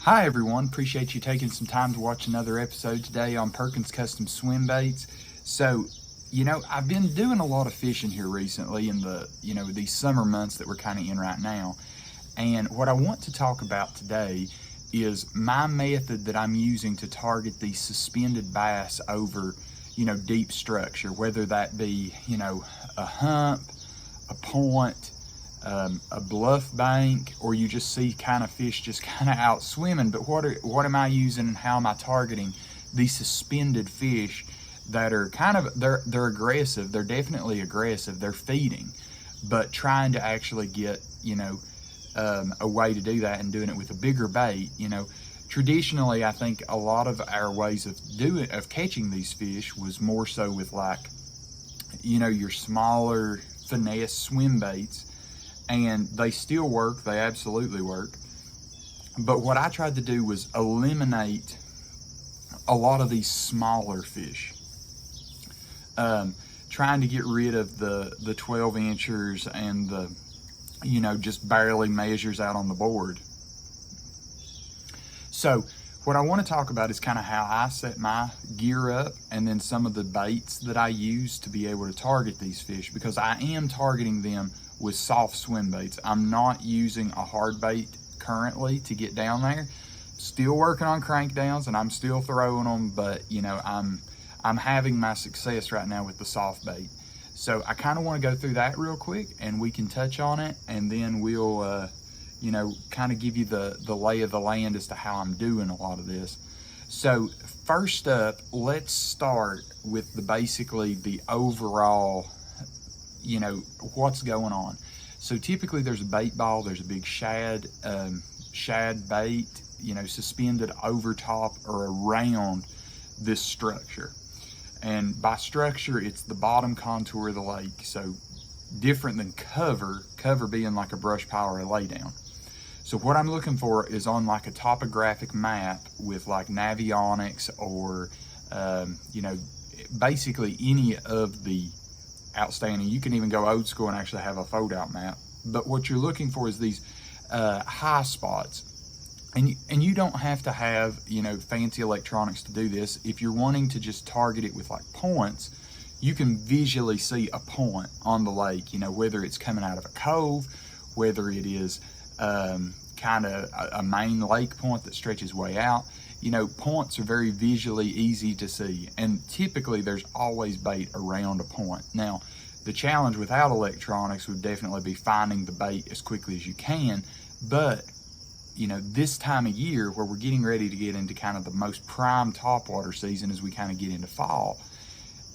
Hi everyone, appreciate you taking some time to watch another episode today on Perkins Custom Swim Baits. So, I've been doing a lot of fishing here recently in the, these summer months that we're kind of in right now. And what I want to talk about today is my method that I'm using to target these suspended bass over, deep structure, whether that be, a hump, a point, a bluff bank, or you just see kind of fish just kind of out swimming. But what am I using and how am I targeting these suspended fish that are kind of, they're aggressive, they're definitely aggressive, they're feeding, but trying to actually get, a way to do that and doing it with a bigger bait. Traditionally, I think a lot of our ways of catching these fish was more so with like, your smaller finesse swim baits. And they still work, they absolutely work. But what I tried to do was eliminate a lot of these smaller fish. Trying to get rid of the 12 inchers and the, just barely measures out on the board. So what I want to talk about is kind of how I set my gear up and then some of the baits that I use to be able to target these fish, because I am targeting them with soft swim baits. I'm not using a hard bait currently to get down there. Still working on crank downs and I'm still throwing them, but I'm having my success right now with the soft bait. So I kind of want to go through that real quick and we can touch on it, and then we'll kind of give you the lay of the land as to how I'm doing a lot of this. So first up, let's start with basically the overall, what's going on. So typically there's a bait ball, there's a big shad bait, suspended over top or around this structure. And by structure, it's the bottom contour of the lake. So different than cover being like a brush pile or a lay down. So what I'm looking for is on like a topographic map with like Navionics or, basically any of the outstanding. You can even go old school and actually have a fold out map. But what you're looking for is these high spots. And you don't have to have, fancy electronics to do this. If you're wanting to just target it with like points, you can visually see a point on the lake, whether it's coming out of a cove, whether it is kind of a main lake point that stretches way out. Points are very visually easy to see, and typically there's always bait around a point. Now, the challenge without electronics would definitely be finding the bait as quickly as you can, but this time of year where we're getting ready to get into kind of the most prime topwater season as we kind of get into fall,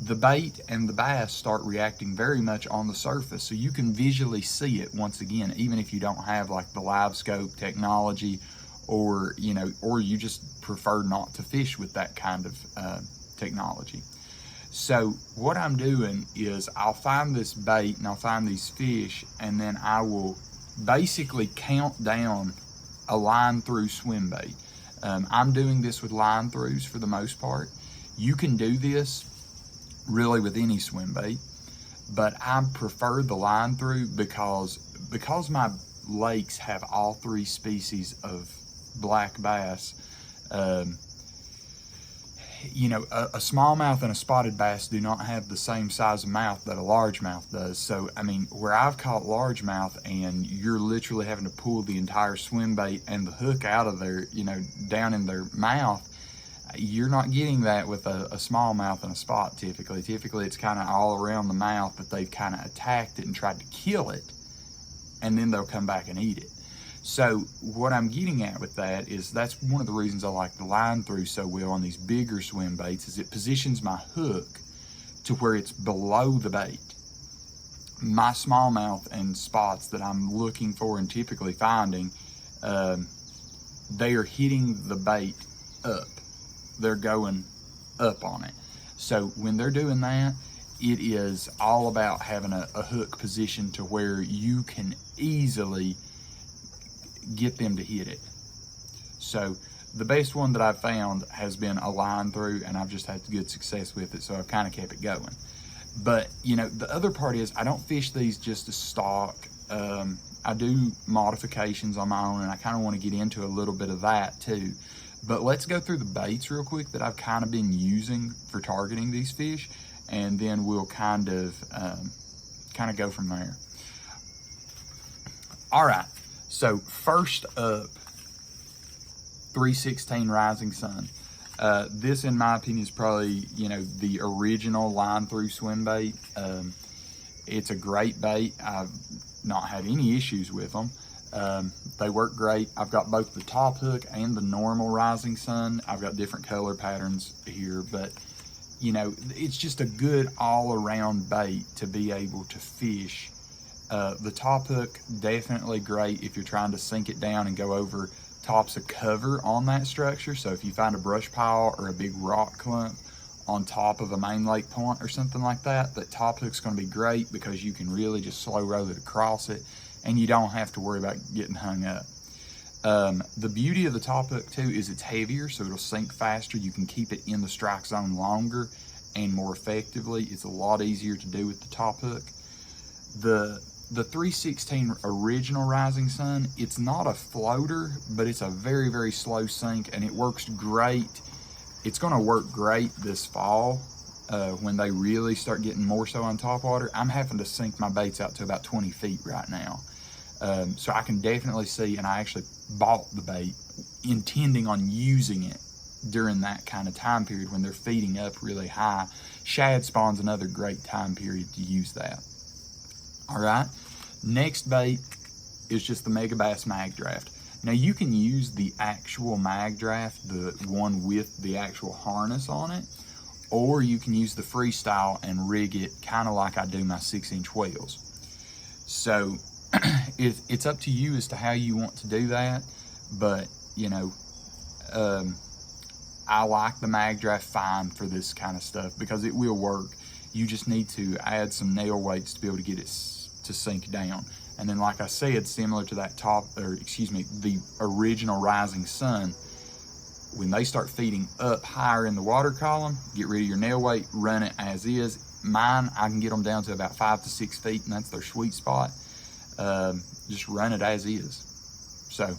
the bait and the bass start reacting very much on the surface. So you can visually see it once again, even if you don't have like the live scope technology, or you just prefer not to fish with that kind of technology. So what I'm doing is I'll find this bait and I'll find these fish, and then I will basically count down a line through swim bait. I'm doing this with line throughs for the most part. You can do this really with any swim bait, but I prefer the line through because my lakes have all three species of black bass. A smallmouth and a spotted bass do not have the same size of mouth that a largemouth does. So, where I've caught largemouth and you're literally having to pull the entire swim bait and the hook out of their, down in their mouth, you're not getting that with a smallmouth and a spot typically. Typically it's kind of all around the mouth, but they've kind of attacked it and tried to kill it, and then they'll come back and eat it. So what I'm getting at with that is that's one of the reasons I like the line through so well on these bigger swim baits, is it positions my hook to where it's below the bait. My smallmouth and spots that I'm looking for and typically finding, they are hitting the bait up. They're going up on it. So when they're doing that, it is all about having a hook position to where you can easily get them to hit it. So the best one that I've found has been a line through, and I've just had good success with it, so I've kind of kept it going. But the other part is I don't fish these just to stock. I do modifications on my own, and I kind of want to get into a little bit of that too. But let's go through the baits real quick that I've kind of been using for targeting these fish, and then we'll kind of go from there. All right, so first up, 316 Rising Sun. This, in my opinion, is probably, you know, the original line through swim bait. It's a great bait. I've not had any issues with them. They work great. I've got both the top hook and the normal Rising Sun. I've got different color patterns here, but you know, it's just a good all-around bait to be able to fish. The top hook, definitely great if you're trying to sink it down and go over tops of cover on that structure. So if you find a brush pile or a big rock clump on top of a main lake point or something like that, that top hook's going to be great because you can really just slow roll it across it and you don't have to worry about getting hung up. The beauty of the top hook too is it's heavier, so it'll sink faster. You can keep it in the strike zone longer and more effectively. It's a lot easier to do with the top hook. The 316 original Rising Sun, it's not a floater, but it's a very, very slow sink, and it works great. It's going to work great this fall when they really start getting more so on top water. I'm having to sink my baits out to about 20 feet right now. So I can definitely see, and I actually bought the bait intending on using it during that kind of time period when they're feeding up really high. Shad spawn's another great time period to use that. All right, next bait is just the Mega Bass Mag Draft. Now you can use the actual Mag Draft, the one with the actual harness on it, or you can use the freestyle and rig it kind of like I do my 6-inch whales. So it's up to you as to how you want to do that, but you know, I like the Mag Draft fine for this kind of stuff because it will work. You just need to add some nail weights to be able to get it to sink down. And then, like I said, similar to that the original Rising Sun, when they start feeding up higher in the water column, get rid of your nail weight, run it as is. Mine, I can get them down to about 5 to 6 feet, and that's their sweet spot. Just run it as is. So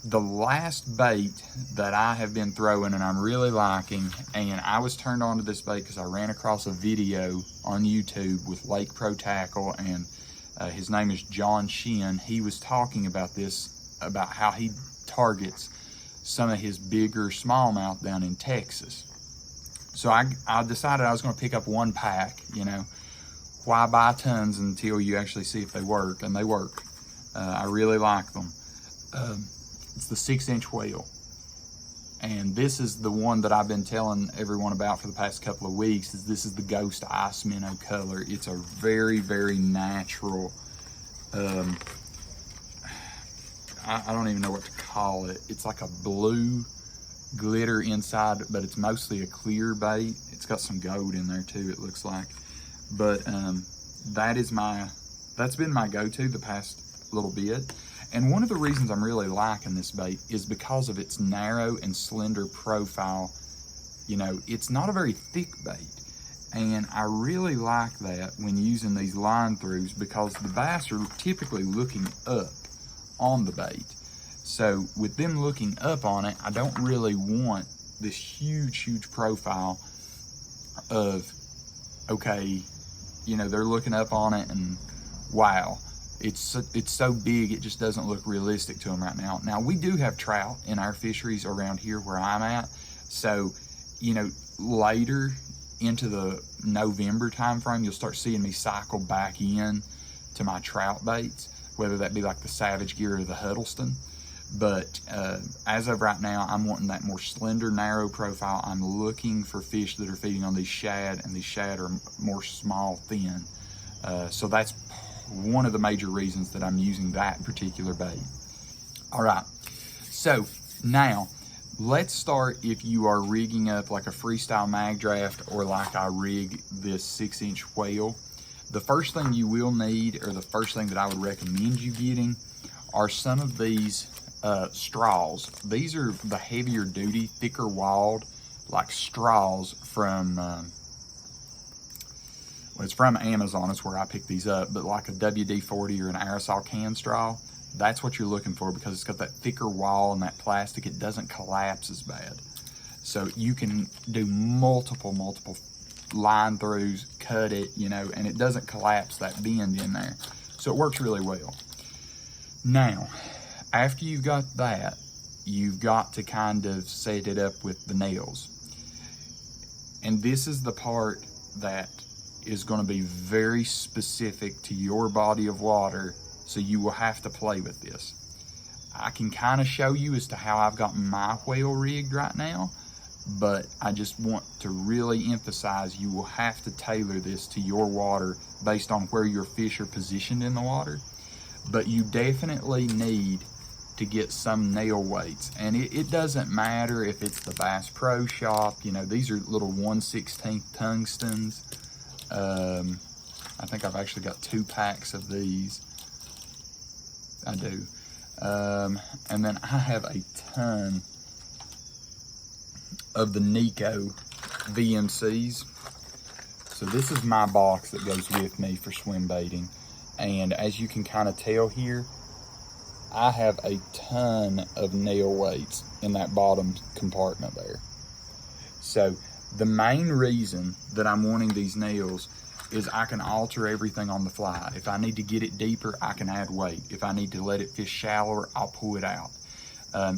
the last bait that I have been throwing and I'm really liking, and I was turned on to this bait because I ran across a video on YouTube with Lake Pro Tackle, and his name is John Shin. He was talking about this, about how he targets some of his bigger smallmouth down in Texas. So I decided I was going to pick up one pack. You know, why buy tons until you actually see if they work? And they work. I really like them. It's the 6-inch whale. And this is the one that I've been telling everyone about for the past couple of weeks. This is the Ghost Ice Minnow color. It's a very, very natural, I don't even know what to call it. It's like a blue glitter inside, but it's mostly a clear bait. It's got some gold in there too, it looks like. But that's been my go-to the past little bit. And one of the reasons I'm really liking this bait is because of its narrow and slender profile. You know, it's not a very thick bait. And I really like that when using these line throughs because the bass are typically looking up on the bait. So with them looking up on it, I don't really want this huge, huge profile of, okay, you know, they're looking up on it and wow. It's so big, it just doesn't look realistic to them right now. Now, we do have trout in our fisheries around here where I'm at. So, you know, later into the November time frame, you'll start seeing me cycle back in to my trout baits, whether that be like the Savage Gear or the Huddleston. But as of right now, I'm wanting that more slender, narrow profile. I'm looking for fish that are feeding on these shad, and these shad are more small, thin. So that's one of the major reasons that I'm using that particular bait. All right, so now let's start if you are rigging up like a freestyle mag draft or like I rig this 6-inch whale. The first thing you will need, or the first thing that I would recommend you getting, are some of these straws. These are the heavier duty, thicker walled, like straws from Well, it's from Amazon, it's where I picked these up, but like a WD-40 or an aerosol can straw, that's what you're looking for, because it's got that thicker wall and that plastic, it doesn't collapse as bad. So you can do multiple line throughs, cut it, you know, and it doesn't collapse that bend in there. So it works really well. Now, after you've got that, you've got to kind of set it up with the nails. And this is the part that is going to be very specific to your body of water, so you will have to play with this. I can kind of show you as to how I've got my whale rigged right now, but I just want to really emphasize you will have to tailor this to your water based on where your fish are positioned in the water. But you definitely need to get some nail weights, and it doesn't matter if it's the Bass Pro Shop. You know, these are little 1/16 tungstens. I think I've actually got 2 packs of these. I do. And then I have a ton of the Nico VMCs. So this is my box that goes with me for swim baiting. And as you can kind of tell here, I have a ton of nail weights in that bottom compartment there. So the main reason that I'm wanting these nails is I can alter everything on the fly. If I need to get it deeper, I can add weight. If I need to let it fish shallower, I'll pull it out.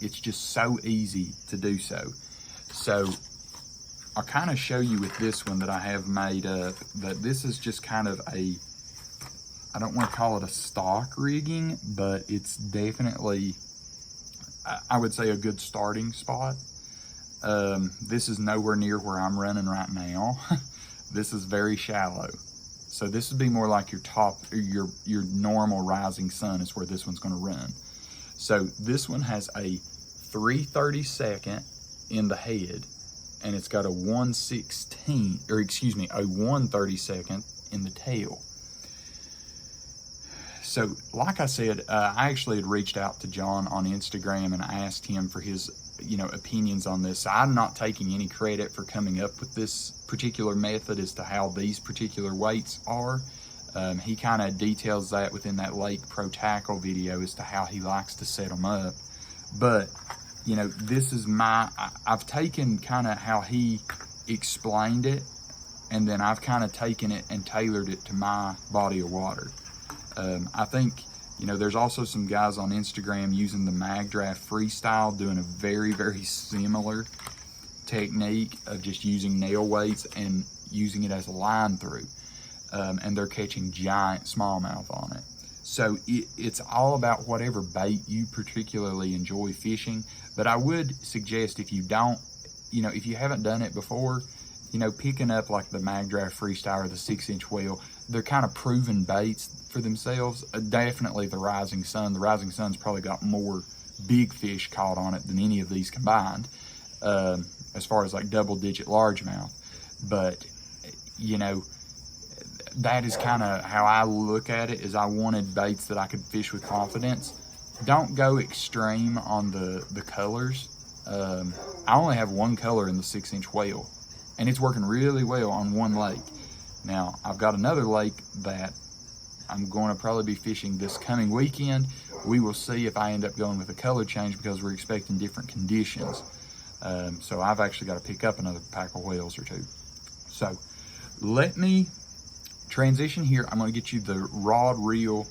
It's just so easy to do so. So I'll kind of show you with this one that I have made up, that this is just kind of a, I don't want to call it a stock rigging, but it's definitely, I would say, a good starting spot. This is nowhere near where I'm running right now. This is very shallow. So this would be more like your top, or your normal rising sun is where this one's gonna run. So this one has a 3/32 in the head, and it's got a 1/16, or excuse me, a 1/32 in the tail. So like I said, I actually had reached out to John on Instagram and asked him for his, you know, opinions on this. I'm not taking any credit for coming up with this particular method as to how these particular weights are. He kind of details that within that Lake Pro Tackle video as to how he likes to set them up. But, you know, this is I've taken kind of how he explained it, and then I've kind of taken it and tailored it to my body of water. I think, you know, there's also some guys on Instagram using the Mag Draft Freestyle, doing a very, very similar technique of just using nail weights and using it as a line through. And they're catching giant smallmouth on it. So it's all about whatever bait you particularly enjoy fishing. But I would suggest, if you don't, you know, if you haven't done it before, you know, picking up like the Mag Draft Freestyle or the 6-inch whale, they're kind of proven baits for themselves. Definitely the Rising Sun. The Rising Sun's probably got more big fish caught on it than any of these combined, as far as like double-digit largemouth. But, you know, that is kind of how I look at it, is I wanted baits that I could fish with confidence. Don't go extreme on the colors. I only have one color in the 6-inch whale, and it's working really well on one lake. Now, I've got another lake that I'm going to probably be fishing this coming weekend. We will see if I end up going with a color change, because we're expecting different conditions. So I've actually got to pick up another pack of whales or 2. So let me transition here. I'm going to get you the rod reel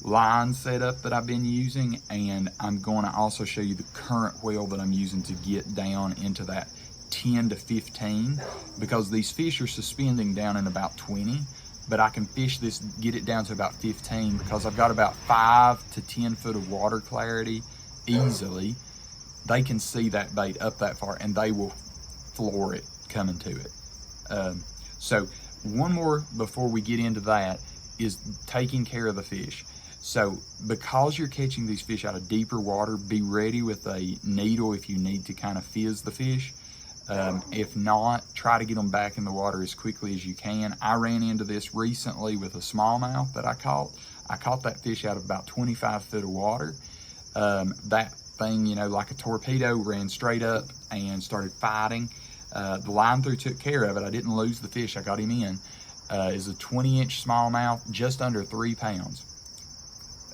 line setup that I've been using, and I'm going to also show you the current whale that I'm using to get down into that 10 to 15, because these fish are suspending down in about 20, but I can fish this, get it down to about 15, because I've got about 5 to 10 foot of water clarity easily. They can see that bait up that far, and they will floor it coming to it. So one more before we get into that is taking care of the fish. So because you're catching these fish out of deeper water, be ready with a needle if you need to kind of fizz the fish. If not, try to get them back in the water as quickly as you can. I ran into this recently with a smallmouth that I caught. I caught that fish out of about 25 foot of water. That thing, you know, like a torpedo, ran straight up and started fighting. The line through took care of it. I didn't lose the fish. I got him in. is a 20-inch smallmouth, just under 3 pounds.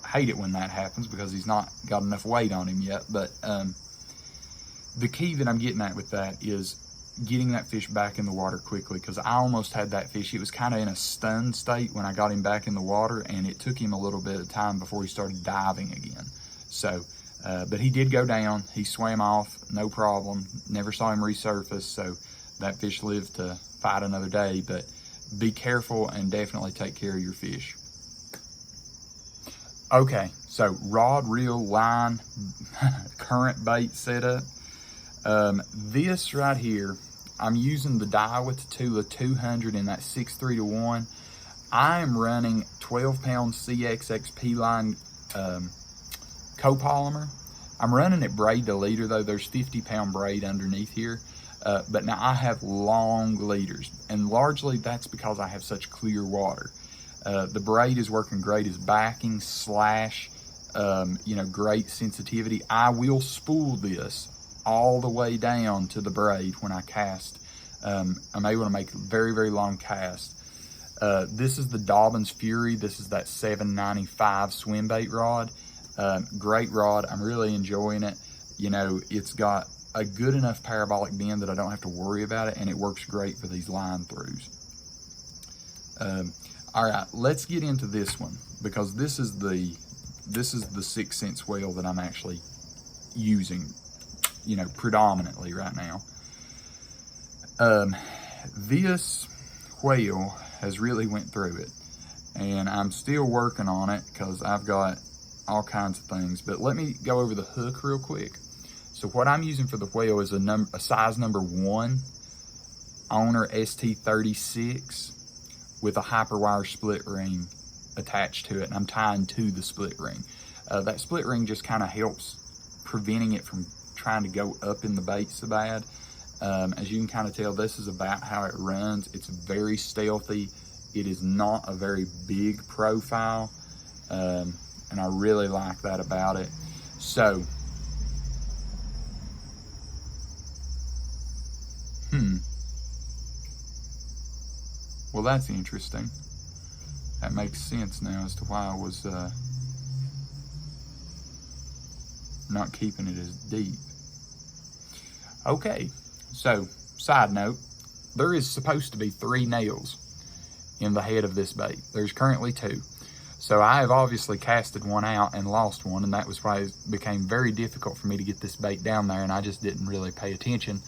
I hate it when that happens because he's not got enough weight on him yet, but the key that I'm getting at with that is getting that fish back in the water quickly, because I almost had that fish. He was kind of in a stunned state when I got him back in the water, and it took him a little bit of time before he started diving again. So, but he did go down. He swam off, no problem. Never saw him resurface, so that fish lived to fight another day. But be careful and definitely take care of your fish. Okay, so rod, reel, line, current bait setup. This right here, I'm using the Daiwa Tatula 200 in that 6.3 to 1. I am running 12-pound CXXP line copolymer. I'm running it braid to leader though. There's 50-pound braid underneath here. But now I have long leaders, and largely that's because I have such clear water. The braid is working great as backing, slash, great sensitivity. I will spool this all the way down to the braid when I cast. I'm able to make very, very long casts. This is the Dobbins Fury. This is that 795 swimbait rod. Great rod. I'm really enjoying it. It's got a good enough parabolic bend that I don't have to worry about it, and it works great for these line throughs. All right, let's get into this one, because this is the 6 cent whale that I'm actually using, predominantly right now. This whale has really went through it, and I'm still working on it because I've got all kinds of things. But let me go over the hook real quick. So what I'm using for the whale is a size number 1 owner ST36 with a hyperwire split ring attached to it, and I'm tying to the split ring. That split ring just kind of helps preventing it from trying to go up in the bait so bad. As you can kind of tell, this is about how it runs. It's very stealthy. It is not a very big profile, and I really like that about it. So, well, that's interesting. That makes sense now as to why I was not keeping it as deep. Okay, so side note, there is supposed to be 3 nails in the head of this bait. There's currently 2. So I have obviously casted one out and lost one, and that was why it became very difficult for me to get this bait down there, and I just didn't really pay attention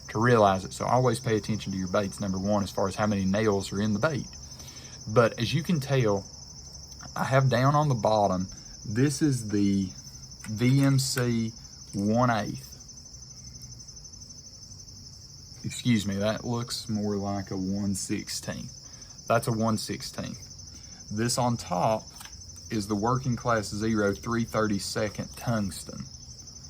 to realize it. So always pay attention to your baits, number 1, as far as how many nails are in the bait. But as you can tell, I have down on the bottom, this is the VMC 1/8. Excuse me, that looks more like a 1/16. That's a 1/16. This on top is the Working Class 0 3/32 tungsten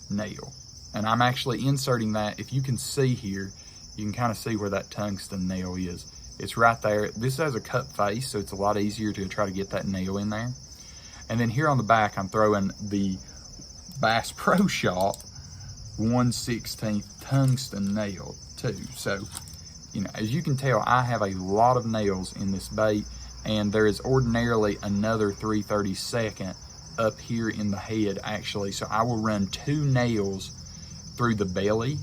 nail. And I'm actually inserting that. If you can see here, you can kind of see where that tungsten nail is. It's right there. This has a cut face, so it's a lot easier to try to get that nail in there. And then here on the back, I'm throwing the Bass Pro Shop 1/16 tungsten nail too. So, as you can tell, I have a lot of nails in this bait, and there is ordinarily another 3/32 up here in the head actually. So I will run 2 nails through the belly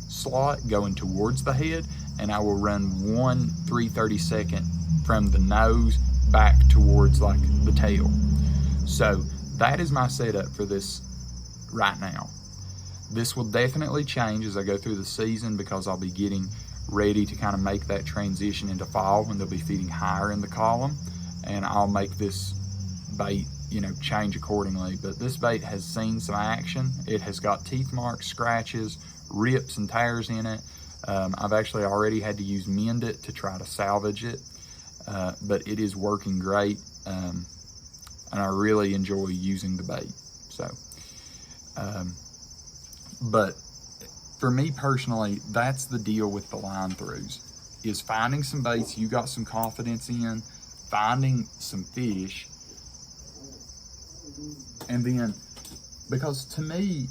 slot going towards the head, and I will run 1 3/32 from the nose back towards like the tail. So that is my setup for this right now. This will definitely change as I go through the season, because I'll be getting ready to kind of make that transition into fall when they'll be feeding higher in the column, and I'll make this bait change accordingly. But this bait has seen some action. It has got teeth marks, scratches, rips and tears in it. I've actually already had to use Mend It to try to salvage it, but it is working great, and I really enjoy using the bait. So, but for me personally, that's the deal with the line throughs, is finding some baits you got some confidence in, finding some fish, and then, because to me,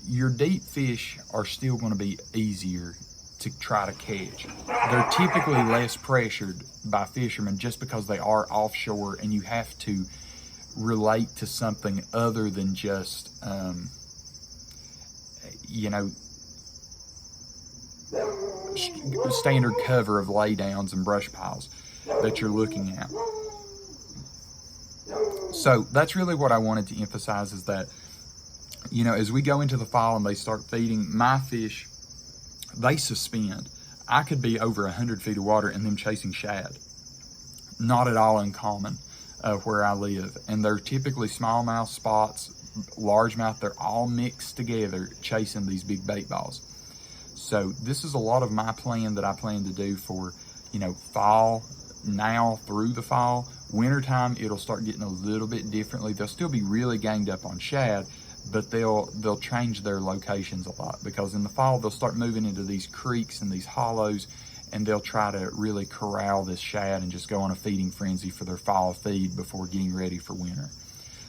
your deep fish are still going to be easier to try to catch. They're typically less pressured by fishermen just because they are offshore, and you have to relate to something other than just, standard cover of laydowns and brush piles that you're looking at. So that's really what I wanted to emphasize, is that, as we go into the fall and they start feeding, my fish, they suspend. I could be over 100 feet of water and them chasing shad. Not at all uncommon where I live. And they're typically smallmouth spots, largemouth, they're all mixed together chasing these big bait balls. So this is a lot of my plan that I plan to do for, fall, now through the fall. Wintertime, it'll start getting a little bit differently. They'll still be really ganged up on shad, but they'll change their locations a lot, because in the fall they'll start moving into these creeks and these hollows, and they'll try to really corral this shad and just go on a feeding frenzy for their fall feed before getting ready for winter.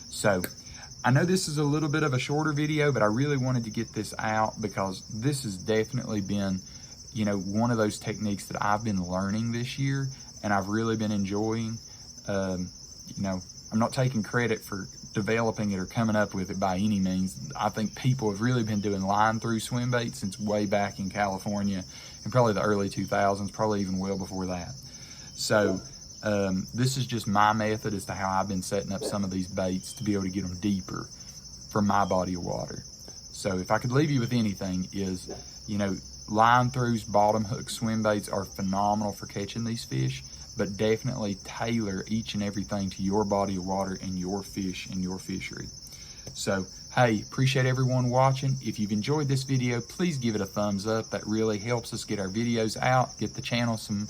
So I know this is a little bit of a shorter video, but I really wanted to get this out because this has definitely been, one of those techniques that I've been learning this year and I've really been enjoying. I'm not taking credit for developing it or coming up with it by any means. I think people have really been doing line through swim bait since way back in California in probably the early 2000s, probably even well before that. So this is just my method as to how I've been setting up some of these baits to be able to get them deeper from my body of water. So if I could leave you with anything is, line throughs, bottom hook swim baits are phenomenal for catching these fish, but definitely tailor each and everything to your body of water and your fish and your fishery. So, hey, appreciate everyone watching. If you've enjoyed this video, please give it a thumbs up. That really helps us get our videos out, get the channel some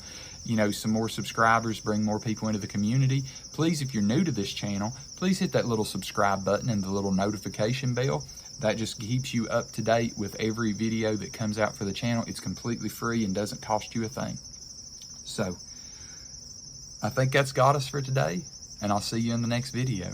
more subscribers, bring more people into the community. Please, if you're new to this channel, please hit that little subscribe button and the little notification bell. That just keeps you up to date with every video that comes out for the channel. It's completely free and doesn't cost you a thing. So, I think that's got us for today, and I'll see you in the next video.